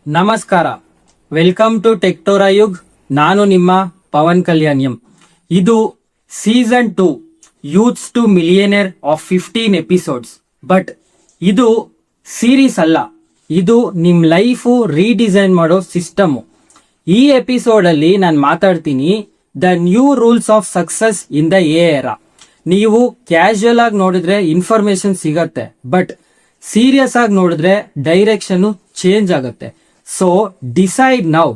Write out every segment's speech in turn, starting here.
ನಮಸ್ಕಾರ, welcome to ಟೆಕ್ಟೋರಾ Yug. ನಾನು ನಿಮ್ಮ ಪವನ್ ಕಲ್ಯಾಣ್ಯಂ. ಇದು season 2 youths to millionaire of 15 episodes. But ಇದು ಸೀರೀಸ್ ಅಲ್ಲ, ಇದು ನಿಮ್ ಲೈಫು ರೀಡಿಸೈನ್ ಮಾಡೋ ಸಿಸ್ಟಮು. ಈ ಎಪಿಸೋಡ್ ಅಲ್ಲಿ ನಾನು ಮಾತಾಡ್ತೀನಿ the new rules of success in the era. ನೀವು ಕ್ಯಾಶುಯಲ್ ಆಗಿ ನೋಡಿದ್ರೆ ಇನ್ಫಾರ್ಮೇಶನ್ ಸಿಗತ್ತೆ, ಬಟ್ ಸೀರಿಯಸ್ ಆಗಿ ನೋಡಿದ್ರೆ ಡೈರೆಕ್ಷನ್ ಚೇಂಜ್ ಆಗುತ್ತೆ. ಸೊ ಡಿಸೈಡ್ ನೌ,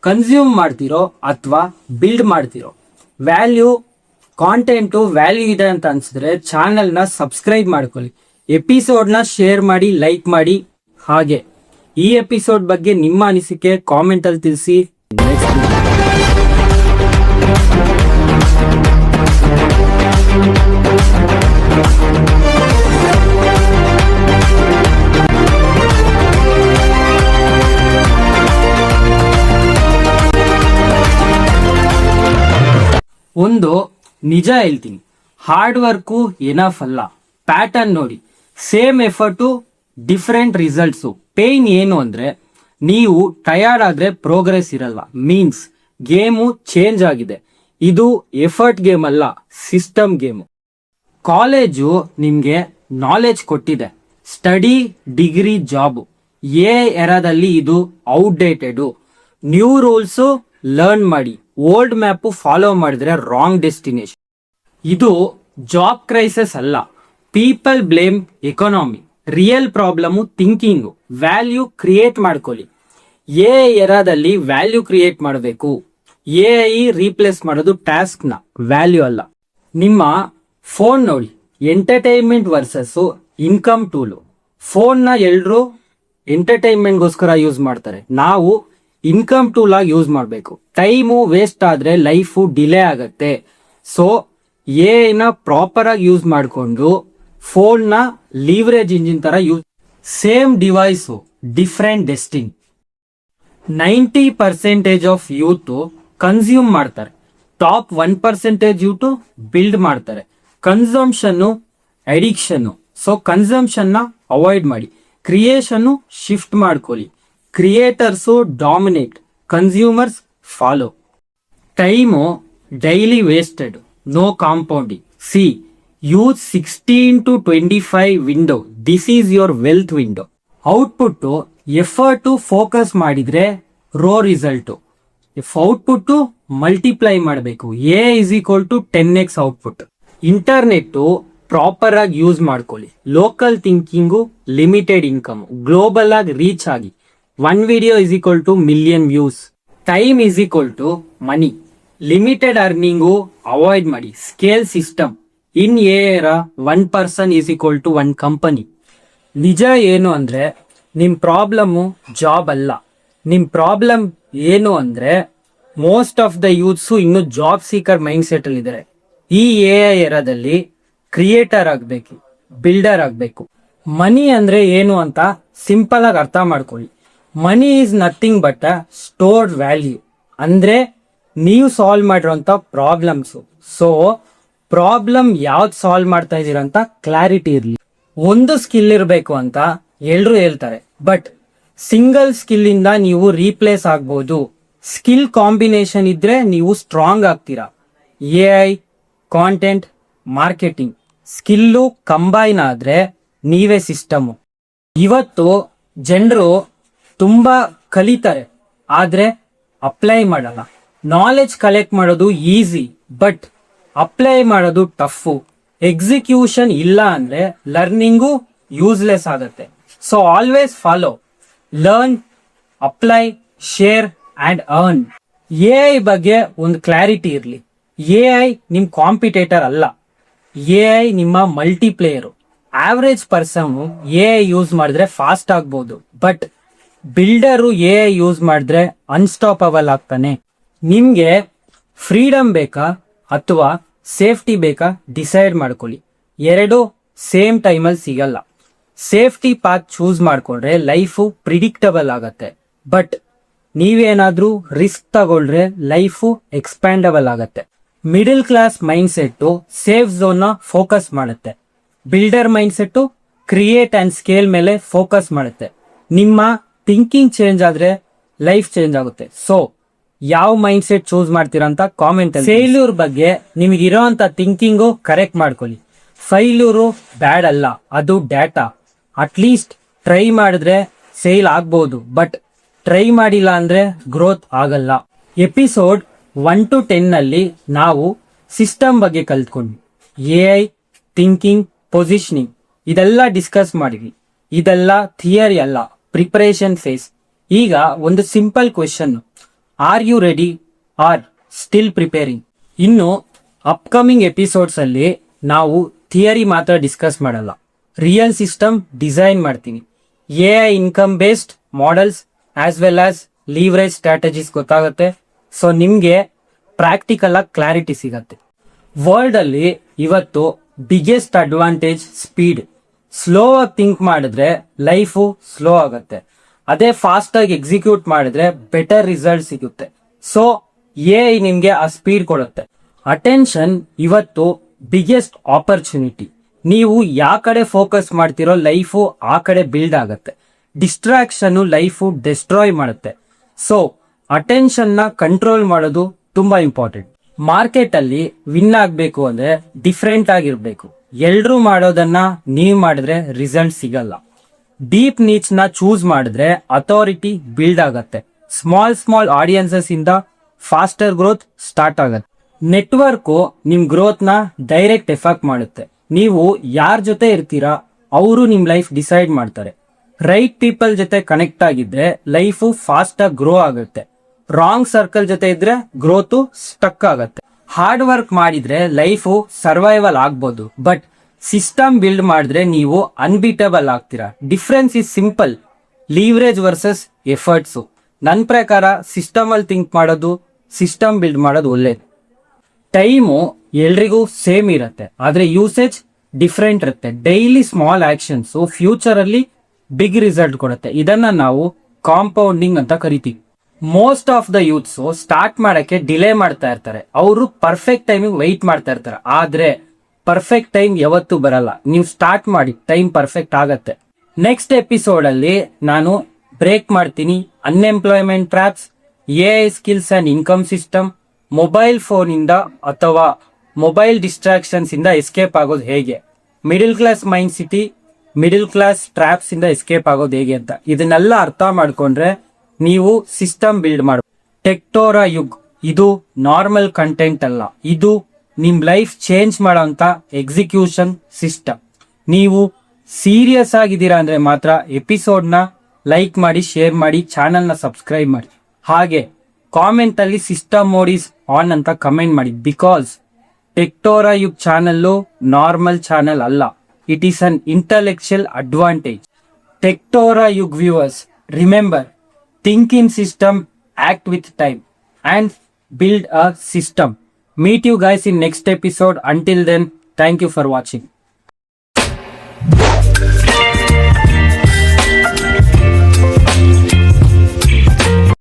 ಕನ್ಸ್ಯೂಮ್ ಮಾಡ್ತಿರೋ ಅಥವಾ ಬಿಲ್ಡ್ ಮಾಡ್ತಿರೋ. ಕಾಂಟೆಂಟು ವ್ಯಾಲ್ಯೂ ಇದೆ ಅಂತ ಅನ್ಸಿದ್ರೆ ಚಾನೆಲ್ನ ಸಬ್ಸ್ಕ್ರೈಬ್ ಮಾಡ್ಕೊಳ್ಳಿ, ಎಪಿಸೋಡ್ನ ಶೇರ್ ಮಾಡಿ, ಲೈಕ್ ಮಾಡಿ. ಹಾಗೆ ಈ ಎಪಿಸೋಡ್ ಬಗ್ಗೆ ನಿಮ್ಮ ಅನಿಸಿಕೆ ಕಾಮೆಂಟ್ ಅಲ್ಲಿ ತಿಳಿಸಿ. ಒಂದು ನಿಜ ಹೇಳ್ತೀನಿ, ಹಾರ್ಡ್ ವರ್ಕು ಎನಫ್ ಅಲ್ಲ. ಪ್ಯಾಟರ್ನ್ ನೋಡಿ, same effort different results. Pain ಏನು ಅಂದ್ರೆ ನೀವು ಟಯರ್ಡ್ ಆದ್ರೆ ಪ್ರೋಗ್ರೆಸ್ ಇರಲ್ವಾ, ಮೀನ್ಸ್ ಗೇಮು ಚೇಂಜ್ ಆಗಿದೆ. ಇದು ಎಫರ್ಟ್ ಗೇಮ್ ಅಲ್ಲ, ಸಿಸ್ಟಮ್ ಗೇಮು. ಕಾಲೇಜು ನಿಮ್ಗೆ ನಾಲೆಜ್ ಕೊಟ್ಟಿದೆ, ಸ್ಟಡಿ, ಡಿಗ್ರಿ, ಜಾಬ್. ಎರಾದಲ್ಲಿ ಇದು ಔಟ್ಡೇಟೆಡ್. ನ್ಯೂ ರೂಲ್ಸು ಲರ್ನ್ ಮಾಡಿ, ಓಲ್ಡ್ ಮ್ಯಾಪು ಫಾಲೋ ಮಾಡಿದ್ರೆ ರಾಂಗ್ ಡೆಸ್ಟಿನೇಷನ್. ಇದು ಜಾಬ್ ಕ್ರೈಸಿಸ್ ಅಲ್ಲ, people blame economy. Real problem thinking. Value create ಮಾಡ್ಕೊಳ್ಳಿ. ಎರಾದಲ್ಲಿ ವ್ಯಾಲ್ಯೂ ಕ್ರಿಯೇಟ್ ಮಾಡಬೇಕು. ಎಐ ರೀಪ್ಲೇಸ್ ಮಾಡೋದು ಟಾಸ್ಕ್ನ, ವ್ಯಾಲ್ಯೂ ಅಲ್ಲ. ನಿಮ್ಮ ಫೋನ್ ನೋಡಿ, ಎಂಟರ್ಟೈನ್ಮೆಂಟ್ ವರ್ಸಸ್ ಇನ್ಕಮ್ ಟೂಲು. ಫೋನ್ನ ಎಲ್ಲರೂ ಎಂಟರ್ಟೈನ್ಮೆಂಟ್ಗೋಸ್ಕರ ಯೂಸ್ ಮಾಡ್ತಾರೆ, ನಾವು ಇನ್ಕಮ್ ಟೂಲ್ ಆಗಿ ಯೂಸ್ ಮಾಡಬೇಕು. ಟೈಮು ವೇಸ್ಟ್ ಆದ್ರೆ ಲೈಫು ಡಿಲೇ ಆಗತ್ತೆ. ಸೊ ಎಐನ ಪ್ರಾಪರ್ ಆಗಿ ಯೂಸ್ ಮಾಡಿಕೊಂಡು ಫೋನ್ನ ಲೀವರೇಜ್ ಇಂಜಿನ್ ತರ use. Same device, different destiny. 90% of youth consume ಮಾಡ್ತಾರೆ, ಟಾಪ್ 1% ಯೂತ್ ಬಿಲ್ಡ್ ಮಾಡ್ತಾರೆ. Consumption addiction. ಸೊ ಕನ್ಸಂಪ್ಷನ್ ನ ಅವಾಯ್ಡ್ ಮಾಡಿ, ಕ್ರಿಯೇಷನ್ ಶಿಫ್ಟ್ ಮಾಡ್ಕೊಳ್ಳಿ. Creators dominate, consumers follow. Time daily wasted, no compounding. See use 16 to 25 window. This is your wealth window. Output effort focus ಮಾಡಿದ್ರೆ ರೋ result. Output multiply ಮಾಡಬೇಕು. A is equal to 10x output. Internet proper ಆಗಿ use ಮಾಡ್ಕೊಳ್ಳಿ. Local thinking, limited income. Global ಆಗಿ reach ಆಗಿ. 1 video is equal to million views. Time is equal to money. Limited earning avoid ಮಾಡಿ. Scale system. In era 1 person is equal to 1 company. ನಿಜ ಏನು ಅಂದ್ರೆ ನಿಮ್ problem job ಅಲ್ಲ. ನಿಮ್ problem ಏನು ಅಂದ್ರೆ ಮೋಸ್ಟ್ ಆಫ್ ದ ಯೂತ್ಸು ಇನ್ನು ಜಾಬ್ ಸೀಕರ್ ಮೈಂಡ್ ಸೆಟ್ ಅಲ್ಲಿ ಇದ್ದಾರೆ. ಈ ಎಐ ಏರಾದಲ್ಲಿ ಕ್ರಿಯೇಟರ್ ಆಗ್ಬೇಕು, ಬಿಲ್ಡರ್ ಆಗ್ಬೇಕು. ಮನಿ ಅಂದ್ರೆ ಏನು ಅಂತ ಸಿಂಪಲ್ ಆಗಿ ಅರ್ಥ ಮಾಡ್ಕೊಳ್ಳಿ. Money is nothing but a stored value. ಅಂದ್ರೆ ನೀವು ಸಾಲ್ವ್ ಮಾಡಿರೋಂಥ ಪ್ರಾಬ್ಲಮ್ಸು. ಸೊ ಪ್ರಾಬ್ಲಮ್ ಯಾವ್ದು ಸಾಲ್ವ್ ಮಾಡ್ತಾ ಇದೀರ ಅಂತ ಕ್ಲಾರಿಟಿ ಇರಲಿ. ಒಂದು ಸ್ಕಿಲ್ ಇರಬೇಕು ಅಂತ ಎಲ್ರು ಹೇಳ್ತಾರೆ, ಬಟ್ ಸಿಂಗಲ್ ಸ್ಕಿಲ್ ಇಂದ ನೀವು ರೀಪ್ಲೇಸ್ ಆಗ್ಬೋದು. ಸ್ಕಿಲ್ ಕಾಂಬಿನೇಷನ್ ಇದ್ರೆ ನೀವು ಸ್ಟ್ರಾಂಗ್ ಆಗ್ತೀರಾ. AI, content, marketing skill combine ಆದ್ರೆ ನೀವೇ ಸಿಸ್ಟಮು. ಇವತ್ತು ಜನರು ತುಂಬಾ ಕಲಿತಾರೆ, ಆದ್ರೆ ಅಪ್ಲೈ ಮಾಡಲ್ಲ. ನಾಲೆಜ್ ಕಲೆಕ್ಟ್ ಮಾಡೋದು ಈಸಿ, ಬಟ್ ಅಪ್ಲೈ ಮಾಡೋದು ಟಫು. ಎಕ್ಸಿಕ್ಯೂಷನ್ ಇಲ್ಲ ಅಂದ್ರೆ ಲರ್ನಿಂಗು ಯೂಸ್ಲೆಸ್ ಆಗುತ್ತೆ. So always follow, learn, apply, share and earn. AI ಬಗ್ಗೆ ಒಂದು ಕ್ಲಾರಿಟಿ ಇರಲಿ. ಎಐ ನಿಮ್ ಕಾಂಪಿಟೇಟರ್ ಅಲ್ಲ, ಎಐ ನಿಮ್ಮ ಮಲ್ಟಿಪ್ಲೇಯರು. ಆವರೇಜ್ ಪರ್ಸನ್ ಎಐ ಯೂಸ್ ಮಾಡಿದ್ರೆ ಫಾಸ್ಟ್ ಆಗ್ಬೋದು, ಬಟ್ ಬಿಲ್ಡರು ಎಐ ಯೂಸ್ ಮಾಡಿದ್ರೆ ಅನ್ಸ್ಟಾಪಬಲ್ ಆಗ್ತಾನೆ. ನಿಮ್ಗೆ ಫ್ರೀಡಮ್ ಬೇಕಾ ಅಥವಾ ಸೇಫ್ಟಿ ಬೇಕಾ ಡಿಸೈಡ್ ಮಾಡ್ಕೊಳ್ಳಿ. ಎರಡು ಸೇಮ್ ಟೈಮಲ್ಲಿ ಸಿಗಲ್ಲ. ಸೇಫ್ಟಿ ಪಾತ್ ಚೂಸ್ ಮಾಡ್ಕೊಂಡ್ರೆ ಲೈಫು ಪ್ರಿಡಿಕ್ಟಬಲ್ ಆಗತ್ತೆ, ಬಟ್ ನೀವೇನಾದ್ರೂ ರಿಸ್ಕ್ ತಗೊಳ್ರೆ ಲೈಫು ಎಕ್ಸ್ಪ್ಯಾಂಡಬಲ್ ಆಗತ್ತೆ. Middle class mind set safe zone ನ ಫೋಕಸ್ ಮಾಡುತ್ತೆ. Builder mind set create and scale ಮೇಲೆ ಫೋಕಸ್ ಮಾಡುತ್ತೆ. ನಿಮ್ಮ ಥಿಂಕಿಂಗ್ ಚೇಂಜ್ ಆದ್ರೆ ಲೈಫ್ ಚೇಂಜ್ ಆಗುತ್ತೆ. ಸೊ ಯಾವ ಮೈಂಡ್ ಸೆಟ್ ಚೂಸ್ ಮಾಡ್ತೀರಾ ಅಂತ ಕಾಮೆಂಟ್. ಫೇಲ್ಯೂರ್ ಬಗ್ಗೆ ನಿಮಗಿರೋಂಥ ಥಿಂಕಿಂಗು ಕರೆಕ್ಟ್ ಮಾಡ್ಕೊಳ್ಳಿ. ಫೈಲ್ಯೂರು ಬ್ಯಾಡ್ ಅಲ್ಲ, ಅದು ಡೇಟಾ. ಅಟ್ಲೀಸ್ಟ್ ಟ್ರೈ ಮಾಡಿದ್ರೆ ಫೇಲ್ ಆಗ್ಬೋದು, ಬಟ್ ಟ್ರೈ ಮಾಡಿಲ್ಲ ಅಂದ್ರೆ ಗ್ರೋತ್ ಆಗಲ್ಲ. ಎಪಿಸೋಡ್ 1 to 10 ನಲ್ಲಿ ನಾವು ಸಿಸ್ಟಮ್ ಬಗ್ಗೆ ಕಲ್ತ್ಕೊಂಡ್ವಿ. AI, ಥಿಂಕಿಂಗ್, ಪೊಸಿಷನಿಂಗ್ ಇದೆಲ್ಲ ಡಿಸ್ಕಸ್ ಮಾಡಿದ್ವಿ. ಇದೆಲ್ಲ ಥಿಯರಿ ಅಲ್ಲ, ಪ್ರಿಪರೇಷನ್ ಫೇಸ್. ಈಗ ಒಂದು simple question, are you ready or still preparing? ಇನ್ನು ಅಪ್ಕಮಿಂಗ್ ಎಪಿಸೋಡ್ಸ್ ಅಲ್ಲಿ ನಾವು ಥಿಯರಿ ಮಾತ್ರ ಡಿಸ್ಕಸ್ ಮಾಡಲ್ಲ, ರಿಯಲ್ ಸಿಸ್ಟಮ್ ಡಿಸೈನ್ ಮಾಡ್ತೀನಿ. AI income based models as well as leverage strategies ಗೊತ್ತಾಗುತ್ತೆ. ಸೊ ನಿಮ್ಗೆ ಪ್ರಾಕ್ಟಿಕಲ್ ಆಗಿ ಕ್ಲಾರಿಟಿ ಸಿಗತ್ತೆ. ವರ್ಲ್ಡ್ ಅಲ್ಲಿ ಇವತ್ತು ಬಿಗ್ಗೆಸ್ಟ್ ಅಡ್ವಾಂಟೇಜ್ ಸ್ಪೀಡ್. ಸ್ಲೋ ಆಗಿ ಥಿಂಕ್ ಮಾಡಿದ್ರೆ ಲೈಫು ಸ್ಲೋ ಆಗುತ್ತೆ. ಅದೇ ಫಾಸ್ಟ್ ಆಗಿ ಎಕ್ಸಿಕ್ಯೂಟ್ ಮಾಡಿದ್ರೆ ಬೆಟರ್ ರಿಸಲ್ಟ್ ಸಿಗುತ್ತೆ. ಸೊ AI ನಿಮ್ಗೆ ಆ ಸ್ಪೀಡ್ ಕೊಡುತ್ತೆ. ಅಟೆನ್ಷನ್ ಇವತ್ತು ಬಿಗ್ಗೆಸ್ಟ್ ಆಪರ್ಚುನಿಟಿ. ನೀವು ಯಾವ ಕಡೆ ಫೋಕಸ್ ಮಾಡ್ತಿರೋ ಲೈಫು ಆ ಕಡೆ ಬಿಲ್ಡ್ ಆಗುತ್ತೆ. ಡಿಸ್ಟ್ರಾಕ್ಷನ್ ಲೈಫು ಡೆಸ್ಟ್ರಾಯ್ ಮಾಡುತ್ತೆ. ಸೊ ಅಟೆನ್ಷನ್ ನ ಕಂಟ್ರೋಲ್ ಮಾಡೋದು ತುಂಬಾ ಇಂಪಾರ್ಟೆಂಟ್. ಮಾರ್ಕೆಟ್ ಅಲ್ಲಿ ವಿನ್ ಆಗ್ಬೇಕು ಅಂದ್ರೆ ಡಿಫ್ರೆಂಟ್ ಆಗಿರ್ಬೇಕು. ಎಲ್ರೂ ಮಾಡೋದನ್ನ ನೀವ್ ಮಾಡಿದ್ರೆ ರಿಸಲ್ಟ್ ಸಿಗಲ್ಲ. ಡೀಪ್ ನೀಚ್ ನ ಚೂಸ್ ಮಾಡಿದ್ರೆ ಅಥಾರಿಟಿ ಬಿಲ್ಡ್ ಆಗತ್ತೆ. ಸ್ಮಾಲ್ ಆಡಿಯನ್ಸಸ್ ಇಂದ ಫಾಸ್ಟರ್ ಗ್ರೋತ್ ಸ್ಟಾರ್ಟ್ ಆಗತ್ತೆ. ನೆಟ್ವರ್ಕ್ ನಿಮ್ ಗ್ರೋತ್ ನ ಡೈರೆಕ್ಟ್ ಎಫೆಕ್ಟ್ ಮಾಡುತ್ತೆ. ನೀವು ಯಾರ ಜೊತೆ ಇರ್ತೀರಾ ಅವರು ನಿಮ್ ಲೈಫ್ ಡಿಸೈಡ್ ಮಾಡ್ತಾರೆ. ರೈಟ್ ಪೀಪಲ್ ಜೊತೆ ಕನೆಕ್ಟ್ ಆಗಿದ್ರೆ ಲೈಫು ಫಾಸ್ಟ್ ಆಗಿ ಗ್ರೋ ಆಗುತ್ತೆ. ರಾಂಗ್ ಸರ್ಕಲ್ ಜೊತೆ ಇದ್ರೆ ಗ್ರೋತ್ ಸ್ಟಕ್ ಆಗತ್ತೆ. ಹಾರ್ಡ್ ವರ್ಕ್ ಮಾಡಿದ್ರೆ ಲೈಫು ಸರ್ವೈವಲ್ ಆಗ್ಬೋದು, ಬಟ್ ಸಿಸ್ಟಮ್ ಬಿಲ್ಡ್ ಮಾಡಿದ್ರೆ ನೀವು ಅನ್ಬೀಟಬಲ್ ಆಗ್ತೀರಾ. Difference is simple, leverage versus efforts. ನನ್ನ ಪ್ರಕಾರ ಸಿಸ್ಟಮ್ ಅಲ್ಲಿ ಥಿಂಕ್ ಮಾಡೋದು, ಸಿಸ್ಟಮ್ ಬಿಲ್ಡ್ ಮಾಡೋದು ಒಳ್ಳೇದು. ಟೈಮು ಎಲ್ರಿಗೂ ಸೇಮ್ ಇರುತ್ತೆ, ಆದ್ರೆ ಯೂಸೇಜ್ ಡಿಫ್ರೆಂಟ್ ಇರುತ್ತೆ. ಡೈಲಿ ಸ್ಮಾಲ್ ಆಕ್ಷನ್ಸ್ ಫ್ಯೂಚರ್ ಅಲ್ಲಿ ಬಿಗ್ ರಿಸಲ್ಟ್ ಕೊಡುತ್ತೆ. ಇದನ್ನ ನಾವು ಕಾಂಪೌಂಡಿಂಗ್ ಅಂತ ಕರಿತೀವಿ. Most of the youths start ಮಾಡಕ್ಕೆ ಡಿಲೇ ಮಾಡ್ತಾ ಇರ್ತಾರೆ. ಅವರು ಪರ್ಫೆಕ್ಟ್ ಟೈಮಿಂಗ್ ವೆಯ್ಟ್ ಮಾಡ್ತಾ ಇರ್ತಾರೆ. ಆದ್ರೆ ಪರ್ಫೆಕ್ಟ್ ಟೈಮ್ ಯಾವತ್ತೂ ಬರಲ್ಲ. ನೀವು ಸ್ಟಾರ್ಟ್ ಮಾಡಿ, ಟೈಮ್ ಪರ್ಫೆಕ್ಟ್ ಆಗತ್ತೆ. ನೆಕ್ಸ್ಟ್ ಎಪಿಸೋಡ್ ಅಲ್ಲಿ ನಾನು ಬ್ರೇಕ್ ಮಾಡ್ತೀನಿ unemployment traps, AI skills and income system, mobile phone ಇಂದ ಅಥವಾ ಮೊಬೈಲ್ ಡಿಸ್ಟ್ರಾಕ್ಷನ್ಸ್ ಇಂದ ಎಸ್ಕೇಪ್ ಆಗೋದು ಹೇಗೆ, middle class mind city, middle class traps ಇಂದ ಎಸ್ಕೇಪ್ ಆಗೋದು ಹೇಗೆ ಅಂತ. ಇದನ್ನೆಲ್ಲ ಅರ್ಥ ಮಾಡ್ಕೊಂಡ್ರೆ ನೀವು ಸಿಸ್ಟಮ್ ಬಿಲ್ಡ್ ಮಾಡಬಹುದು. ಟೆಕ್ಟೋರಾ ಯುಗ್ ಇದು ನಾರ್ಮಲ್ ಕಂಟೆಂಟ್ ಅಲ್ಲ, ಇದು ನಿಮ್ ಲೈಫ್ ಚೇಂಜ್ ಮಾಡೋಂತ ಎಕ್ಸಿಕ್ಯೂಷನ್ ಸಿಸ್ಟಮ್. ನೀವು ಸೀರಿಯಸ್ ಆಗಿದ್ದೀರಾ ಅಂದ್ರೆ ಮಾತ್ರ ಎಪಿಸೋಡ್ ನ ಲೈಕ್ ಮಾಡಿ, ಶೇರ್ ಮಾಡಿ, ಚಾನೆಲ್ ನ ಸಬ್ಸ್ಕ್ರೈಬ್ ಮಾಡಿ. ಹಾಗೆ ಕಾಮೆಂಟ್ ಅಲ್ಲಿ ಸಿಸ್ಟಮ್ ಮೋಡ್ ಇಸ್ ಆನ್ ಅಂತ ಕಮೆಂಟ್ ಮಾಡಿ. ಬಿಕಾಸ್ ಟೆಕ್ಟೋರಾ ಯುಗ್ ಚಾನೆಲ್ ನಾರ್ಮಲ್ ಚಾನೆಲ್ ಅಲ್ಲ, it is an intellectual advantage. ಟೆಕ್ಟೋರಾ ಯುಗ್ viewers, remember, think in system, act with time, and build a system. Meet you guys in next episode. Until then, thank you for watching.